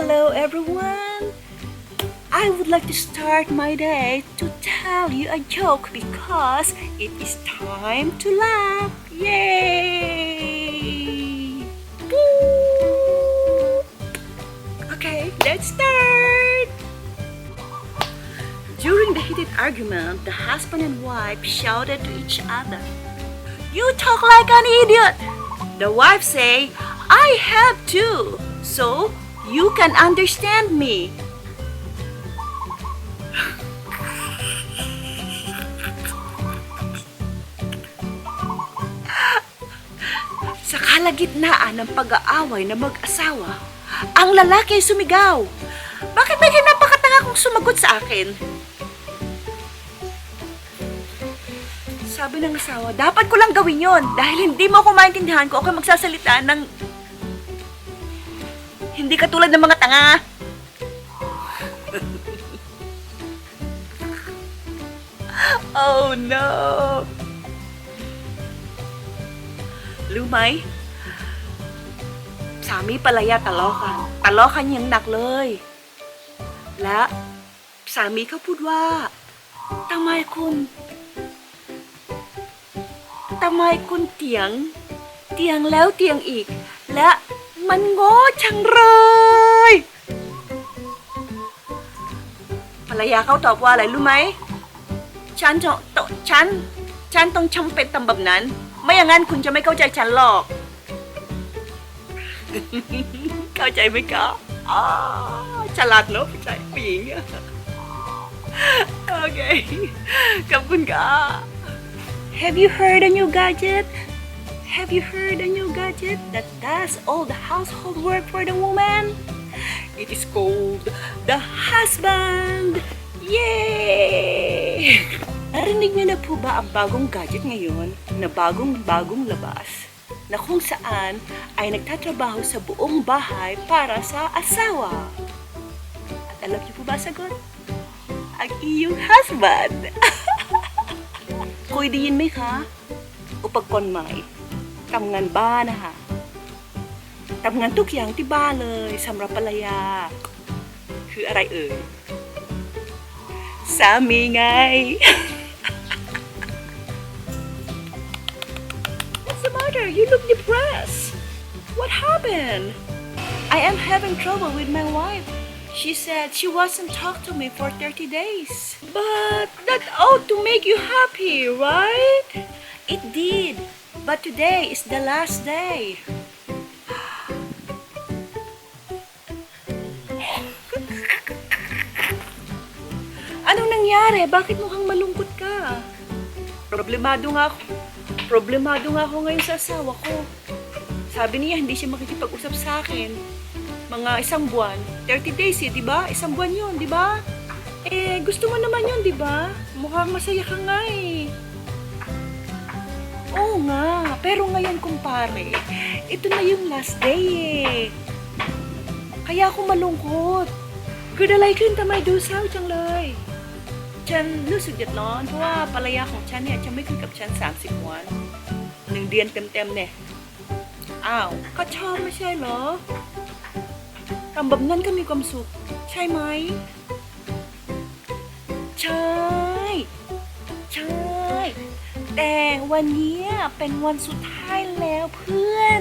Hello everyone! I would like to start my day to tell you a joke because it is time to laugh. Yay! Woo! Okay, let's start! During the heated argument, the husband and wife shouted to each other, "You talk like an idiot!" The wife say, "I have to, so you can understand me." Sa kalagitnaan ng pag-aaway ng mag-asawa, ang lalaki ay sumigaw, "Bakit may napakatanga kong sumagot sa akin?" Sabi ng asawa, "Dapat ko lang gawin yon dahil hindi mo ako maintindihan kung ako magsasalita ng hindi katulad ng mga tanga." Oh no! Lumay, sami palaya talokan. Talokan yangหนักเลย และสามีเขาพูดว่าทำไมคุณเถียงแล้วเถียงอีก และมันโง่จังเลยภรรยาเขาตอบว่าอะไรรู้ไหมฉันต้องจำเป็นทำแบบนั้นไม่อย่างนั้นคุณจะไม่เข้าใจฉันหรอก เข้าใจไหมคะฉลาดเนอะผู้หญิงโอเคขอบคุณค่ะ Have you heard a new gadget? Have you heard a new gadget that does all the household work for the woman? It is called the husband. Yay! Narinig niyo na po ba ang bagong gadget ngayon na bagong labas na kung saan ay nagtatrabaho sa buong bahay para sa asawa? At alam niyo po ba sagot? Ang iyong husband! คุยได้ยินไหมคะอุปกรณ์ใหม่ทำงานบ้านนะคะทำงานทุกอย่างที่บ้านเลยสำหรับภรรยาคืออะไรเอ่ยสามีไง What's the matter? You look depressed. What happened? I am having trouble with my wife. She said she wasn't talk to me for 30 days. But that ought to make you happy, right? It did. But today is the last day. Anong nangyari? Bakit mukhang malungkot ka? Problemado nga ako ngayon sa asawa ko. Sabi niya hindi siya makikipag-usap sa akin. Mga isang buwan, 30 days di ba? Isang buwan yun, di ba? Gusto mo naman yun, di ba? Mukhang masaya ka nga Oo nga, pero ngayon kumpare, ito na yung last day Kaya ako malungkot. คืออะไรขึ้นทำไมดูเศร้าจังเลยฉันรู้สึกเดือดร้อนเพราะว่าภรรยาของฉันเนี่ยจะไม่คุยกับฉัน30 วัน1 เดือนเต็มๆเนี่ยอ้าวก็ชอบไม่ใช่เหรอทำแบบนั้นก็มีความสุขใช่ไหมใช่แต่วันนี้เป็นวันสุดท้ายแล้วเพื่อน